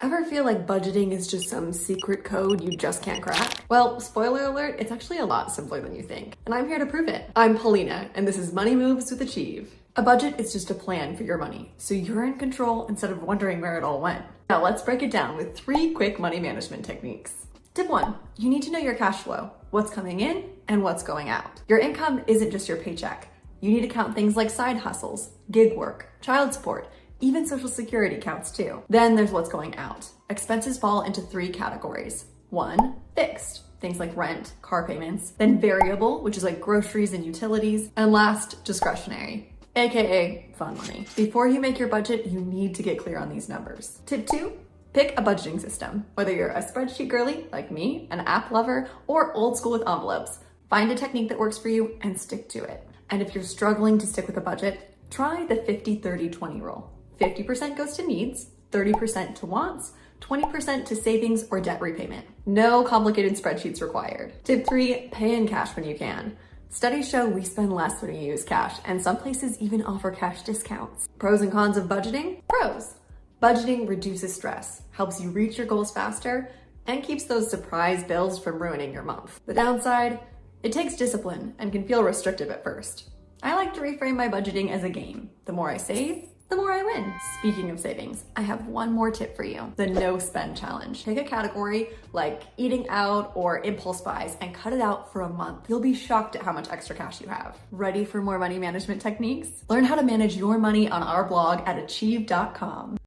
Ever feel like budgeting is just some secret code you just can't crack? Well, spoiler alert, it's actually a lot simpler than you think. And I'm here to prove it. I'm Paulina, and this is Money Moves with Achieve. A budget is just a plan for your money, so you're in control instead of wondering where it all went. Now let's break it down with 3 quick money management techniques. Tip 1, you need to know your cash flow, what's coming in and what's going out. Your income isn't just your paycheck. You need to count things like side hustles, gig work, child support, even Social Security counts too. Then there's what's going out. Expenses fall into 3 categories. 1, fixed, things like rent, car payments. Then variable, which is like groceries and utilities. And last, discretionary, AKA fun money. Before you make your budget, you need to get clear on these numbers. Tip 2, pick a budgeting system. Whether you're a spreadsheet girly like me, an app lover, or old school with envelopes, find a technique that works for you and stick to it. And if you're struggling to stick with a budget, try the 50-30-20 rule. 50% goes to needs, 30% to wants, 20% to savings or debt repayment. No complicated spreadsheets required. Tip 3, pay in cash when you can. Studies show we spend less when we use cash, and some places even offer cash discounts. Pros and cons of budgeting? Pros. Budgeting reduces stress, helps you reach your goals faster, and keeps those surprise bills from ruining your month. The downside? It takes discipline and can feel restrictive at first. I like to reframe my budgeting as a game. The more I save, the more I win. Speaking of savings, I have one more tip for you, the no spend challenge. Take a category like eating out or impulse buys and cut it out for a month. You'll be shocked at how much extra cash you have. Ready for more money management techniques? Learn how to manage your money on our blog at achieve.com.